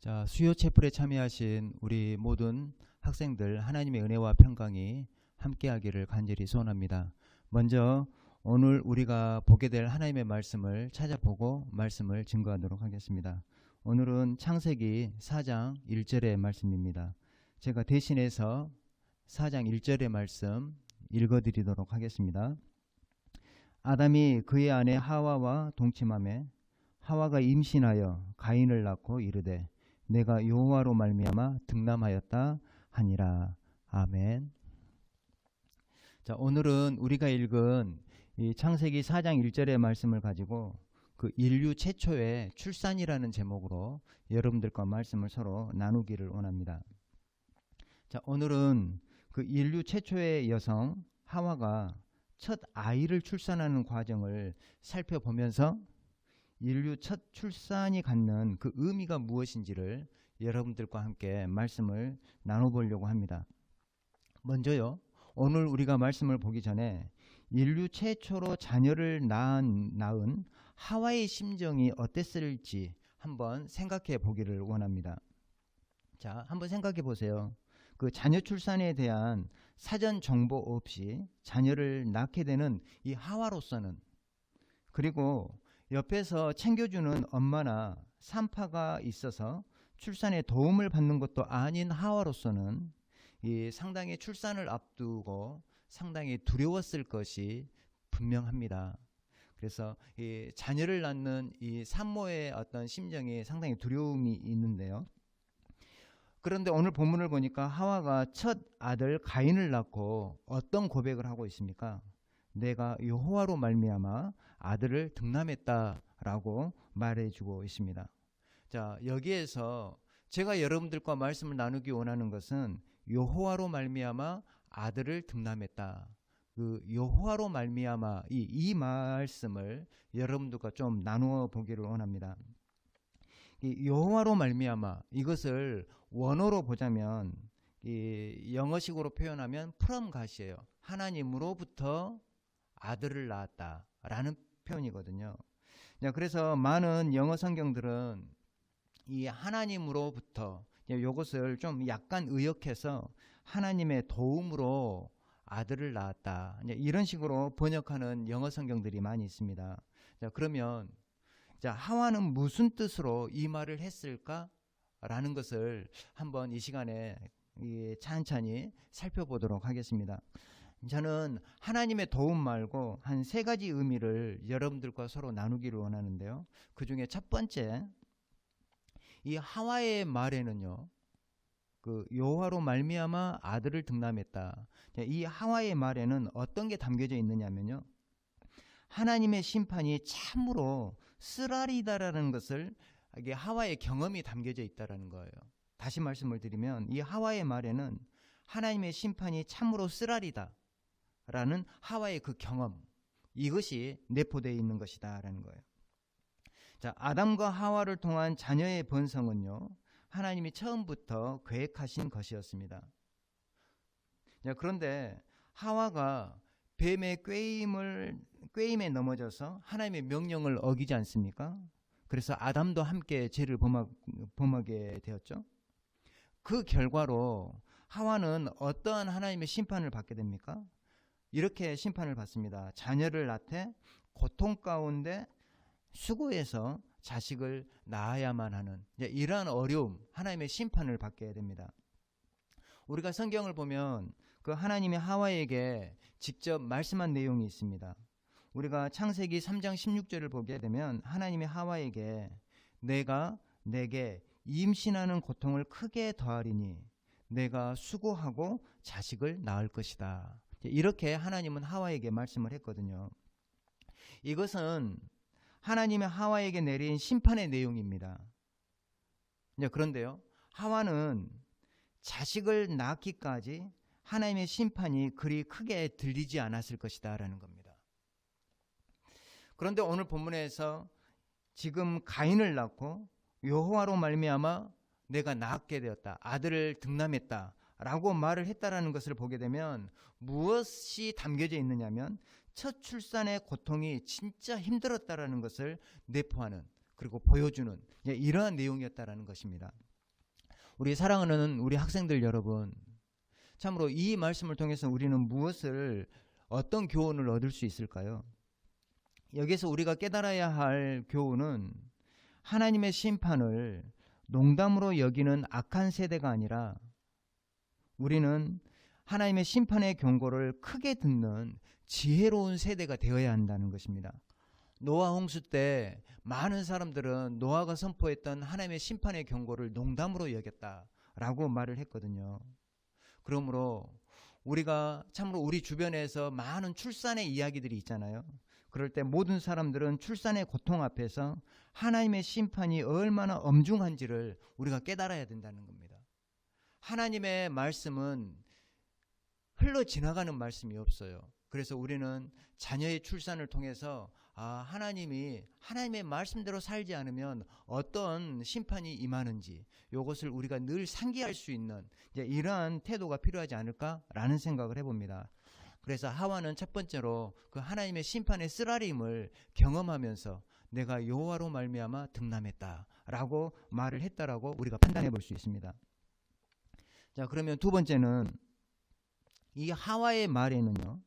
자, 수요 채플에 참여하신 우리 모든 학생들 하나님의 은혜와 평강이 함께하기를 간절히 소원합니다. 먼저 오늘 우리가 보게 될 하나님의 말씀을 찾아보고 말씀을 증거하도록 하겠습니다. 오늘은 창세기 4장 1절의 말씀입니다. 제가 대신해서 4장 1절의 말씀 읽어드리도록 하겠습니다. 아담이 그의 아내 하와와 동침하매 하와가 임신하여 가인을 낳고 이르되 내가 여호와로 말미암아 득남하였다 하니라. 아멘. 자, 오늘은 우리가 읽은 이 창세기 4장 1절의 말씀을 가지고 그 인류 최초의 출산이라는 제목으로 여러분들과 말씀을 서로 나누기를 원합니다. 자, 오늘은 그 인류 최초의 여성 하와가 첫 아이를 출산하는 과정을 살펴보면서 인류 첫 출산이 갖는 그 의미가 무엇인지를 여러분들과 함께 말씀을 나눠보려고 합니다. 먼저요, 오늘 우리가 말씀을 보기 전에 인류 최초로 자녀를 낳은 하와의 심정이 어땠을지 한번 생각해 보기를 원합니다. 자, 한번 생각해 보세요. 그 자녀 출산에 대한 사전 정보 없이 자녀를 낳게 되는 이 하와로서는, 그리고 옆에서 챙겨주는 엄마나 산파가 있어서 출산에 도움을 받는 것도 아닌 하와로서는 이 상당히 출산을 앞두고 상당히 두려웠을 것이 분명합니다. 그래서 이 자녀를 낳는 이 산모의 어떤 심정이 상당히 두려움이 있는데요. 그런데 오늘 본문을 보니까 하와가 첫 아들 가인을 낳고 어떤 고백을 하고 있습니까? 내가 여호와로 말미암아 아들을 득남했다라고 말해주고 있습니다. 자, 여기에서 제가 여러분들과 말씀을 나누기 원하는 것은 여호와로 말미암아 아들을 득남했다. 그 여호와로 말미암아 이 말씀을 여러분들과 좀 나누어 보기를 원합니다. 이 여호와로 말미암아, 이것을 원어로 보자면 이 영어식으로 표현하면 from God이에요. 하나님으로부터 아들을 낳았다라는 표현이거든요. 그래서 많은 영어 성경들은 이 하나님으로부터 이것을 좀 약간 의역해서 하나님의 도움으로 아들을 낳았다, 이런 식으로 번역하는 영어 성경들이 많이 있습니다. 자, 그러면 하와는 무슨 뜻으로 이 말을 했을까라는 것을 한번 이 시간에 찬찬히 살펴보도록 하겠습니다. 저는 하나님의 도움 말고 한 3가지 의미를 여러분들과 서로 나누기를 원하는데요. 그 중에 첫 번째, 이 하와의 말에는요, 그 여호와로 말미암아 아들을 득남했다. 이 하와의 말에는 어떤 게 담겨져 있느냐면요, 하나님의 심판이 참으로 쓰라리다라는 것을, 이게 하와의 경험이 담겨져 있다라는 거예요. 다시 말씀을 드리면 이 하와의 말에는 하나님의 심판이 참으로 쓰라리다 라는 하와의 그 경험, 이것이 내포되어 있는 것이다 라는 거예요. 자, 아담과 하와를 통한 자녀의 번성은요, 하나님이 처음부터 계획하신 것이었습니다. 자, 그런데 하와가 뱀의 꾀임에 넘어져서 하나님의 명령을 어기지 않습니까? 그래서 아담도 함께 죄를 범하게 되었죠. 그 결과로 하와는 어떠한 하나님의 심판을 받게 됩니까? 이렇게 심판을 받습니다. 자녀를 낳되 고통 가운데 수고해서 자식을 낳아야만 하는 이러한 어려움, 하나님의 심판을 받게 됩니다. 우리가 성경을 보면 그 하나님이 하와에게 직접 말씀한 내용이 있습니다. 우리가 창세기 3장 16절을 보게 되면 하나님이 하와에게 내가 내게 임신하는 고통을 크게 더하리니 내가 수고하고 자식을 낳을 것이다. 이렇게 하나님은 하와에게 말씀을 했거든요. 이것은 하나님의 하와에게 내린 심판의 내용입니다. 그런데요, 하와는 자식을 낳기까지 하나님의 심판이 그리 크게 들리지 않았을 것이다 라는 겁니다. 그런데 오늘 본문에서 지금 가인을 낳고 여호와로 말미암아 내가 낳게 되었다, 아들을 득남했다 라고 말을 했다라는 것을 보게 되면 무엇이 담겨져 있느냐면 첫 출산의 고통이 진짜 힘들었다라는 것을 내포하는, 그리고 보여주는 이러한 내용이었다라는 것입니다. 우리 사랑하는 우리 학생들 여러분, 참으로 이 말씀을 통해서 우리는 어떤 교훈을 얻을 수 있을까요? 여기서 우리가 깨달아야 할 교훈은 하나님의 심판을 농담으로 여기는 악한 세대가 아니라 우리는 하나님의 심판의 경고를 크게 듣는 지혜로운 세대가 되어야 한다는 것입니다. 노아 홍수 때 많은 사람들은 노아가 선포했던 하나님의 심판의 경고를 농담으로 여겼다라고 말을 했거든요. 그러므로 우리가 참으로 우리 주변에서 많은 출산의 이야기들이 있잖아요. 그럴 때 모든 사람들은 출산의 고통 앞에서 하나님의 심판이 얼마나 엄중한지를 우리가 깨달아야 된다는 겁니다. 하나님의 말씀은 흘러 지나가는 말씀이 없어요. 그래서 우리는 자녀의 출산을 통해서 하나님의 말씀대로 살지 않으면 어떤 심판이 임하는지 이것을 우리가 늘 상기할 수 있는 이러한 태도가 필요하지 않을까라는 생각을 해봅니다. 그래서 하와는 첫 번째로 그 하나님의 심판의 쓰라림을 경험하면서 내가 여호와로 말미암아 등남했다라고 말을 했다라고 우리가 판단해 볼 수 있습니다. 자, 그러면 두 번째는 이 하와의 말에는요,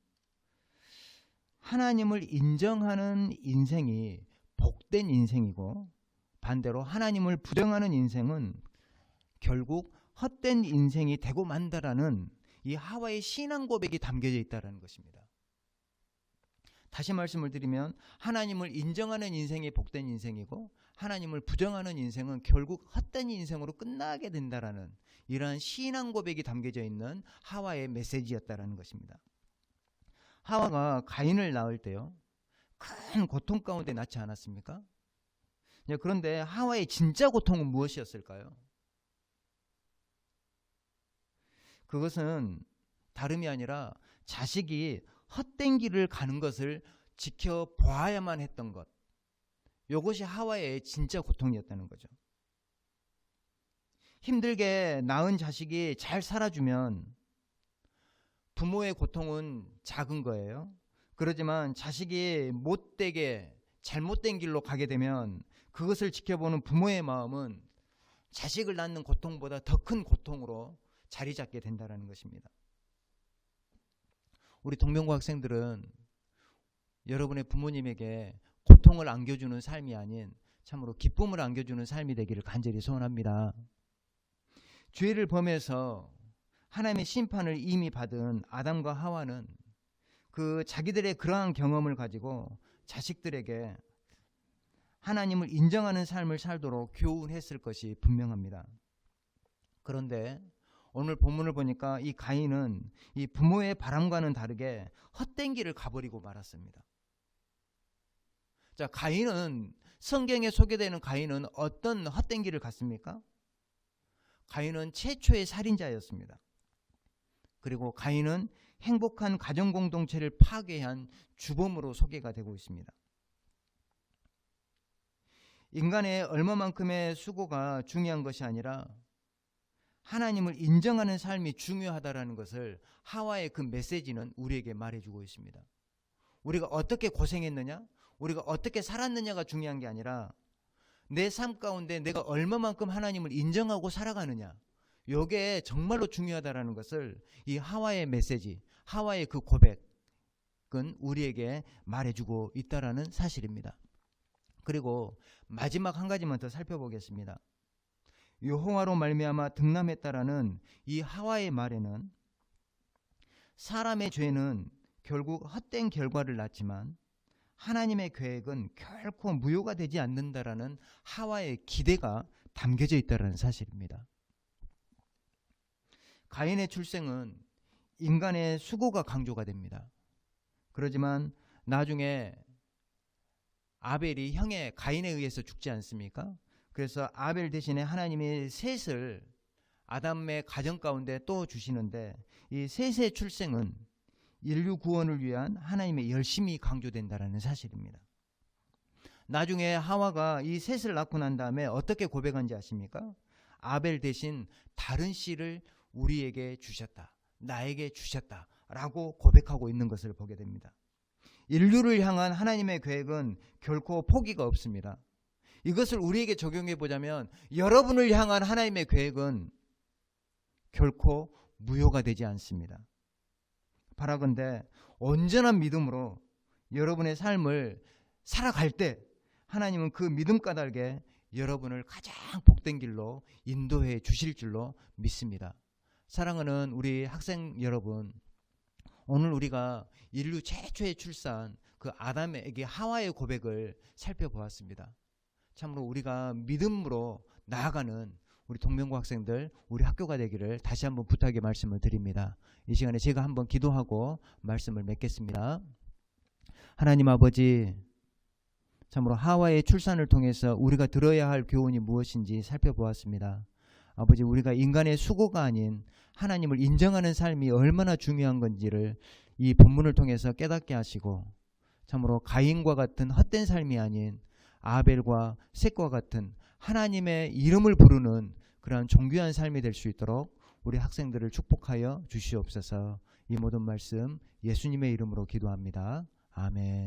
하나님을 인정하는 인생이 복된 인생이고 반대로 하나님을 부정하는 인생은 결국 헛된 인생이 되고 만다라는 이 하와의 신앙 고백이 담겨져 있다는 것입니다. 다시 말씀을 드리면 하나님을 인정하는 인생이 복된 인생이고 하나님을 부정하는 인생은 결국 헛된 인생으로 끝나게 된다라는 이러한 신앙 고백이 담겨져 있는 하와의 메시지였다라는 것입니다. 하와가 가인을 낳을 때요, 큰 고통 가운데 낳지 않았습니까? 그런데 하와의 진짜 고통은 무엇이었을까요? 그것은 다름이 아니라 자식이 헛된 길을 가는 것을 지켜보아야만 했던 것, 이것이 하와의 진짜 고통이었다는 거죠. 힘들게 낳은 자식이 잘 살아주면 부모의 고통은 작은 거예요. 그렇지만 자식이 못되게 잘못된 길로 가게 되면 그것을 지켜보는 부모의 마음은 자식을 낳는 고통보다 더 큰 고통으로 자리 잡게 된다는 것입니다. 우리 동명고 학생들은 여러분의 부모님에게 고통을 안겨주는 삶이 아닌 참으로 기쁨을 안겨주는 삶이 되기를 간절히 소원합니다. 죄를 범해서 하나님의 심판을 이미 받은 아담과 하와는 그 자기들의 그러한 경험을 가지고 자식들에게 하나님을 인정하는 삶을 살도록 교훈했을 것이 분명합니다. 그런데 오늘 본문을 보니까 이 가인은 이 부모의 바람과는 다르게 헛된 길을 가버리고 말았습니다. 자, 성경에 소개되는 가인은 어떤 헛된 길을 갔습니까? 가인은 최초의 살인자였습니다. 그리고 가인은 행복한 가정 공동체를 파괴한 주범으로 소개가 되고 있습니다. 인간의 얼마만큼의 수고가 중요한 것이 아니라 하나님을 인정하는 삶이 중요하다라는 것을 하와의 그 메시지는 우리에게 말해주고 있습니다. 우리가 어떻게 고생했느냐, 우리가 어떻게 살았느냐가 중요한 게 아니라 내 삶 가운데 내가 얼마만큼 하나님을 인정하고 살아가느냐, 이게 정말로 중요하다라는 것을 이 하와의 메시지, 하와의 그 고백은 우리에게 말해주고 있다라는 사실입니다. 그리고 마지막 한 가지만 더 살펴보겠습니다. 여호와로 말미암아 등남했다라는 이 하와의 말에는 사람의 죄는 결국 헛된 결과를 낳지만 하나님의 계획은 결코 무효가 되지 않는다라는 하와의 기대가 담겨져 있다는 사실입니다. 가인의 출생은 인간의 수고가 강조가 됩니다. 그렇지만 나중에 아벨이 형의 가인에 의해서 죽지 않습니까? 그래서 아벨 대신에 하나님이 셋을 아담의 가정 가운데 또 주시는데 이 셋의 출생은 인류 구원을 위한 하나님의 열심이 강조된다는 사실입니다. 나중에 하와가 이 셋을 낳고 난 다음에 어떻게 고백한지 아십니까? 아벨 대신 다른 씨를 우리에게 주셨다, 나에게 주셨다 라고 고백하고 있는 것을 보게 됩니다. 인류를 향한 하나님의 계획은 결코 포기가 없습니다. 이것을 우리에게 적용해 보자면 여러분을 향한 하나님의 계획은 결코 무효가 되지 않습니다. 바라건대 온전한 믿음으로 여러분의 삶을 살아갈 때 하나님은 그 믿음 까닭에 여러분을 가장 복된 길로 인도해 주실 줄로 믿습니다. 사랑하는 우리 학생 여러분, 오늘 우리가 인류 최초의 출산 그 아담에게 하와의 고백을 살펴보았습니다. 참으로 우리가 믿음으로 나아가는 우리 동명고 학생들, 우리 학교가 되기를 다시 한번 부탁의 말씀을 드립니다. 이 시간에 제가 한번 기도하고 말씀을 맺겠습니다. 하나님 아버지, 참으로 하와의 출산을 통해서 우리가 들어야 할 교훈이 무엇인지 살펴보았습니다. 아버지, 우리가 인간의 수고가 아닌 하나님을 인정하는 삶이 얼마나 중요한 건지를 이 본문을 통해서 깨닫게 하시고, 참으로 가인과 같은 헛된 삶이 아닌 아벨과 셋과 같은 하나님의 이름을 부르는 그러한 존귀한 삶이 될 수 있도록 우리 학생들을 축복하여 주시옵소서. 이 모든 말씀 예수님의 이름으로 기도합니다. 아멘.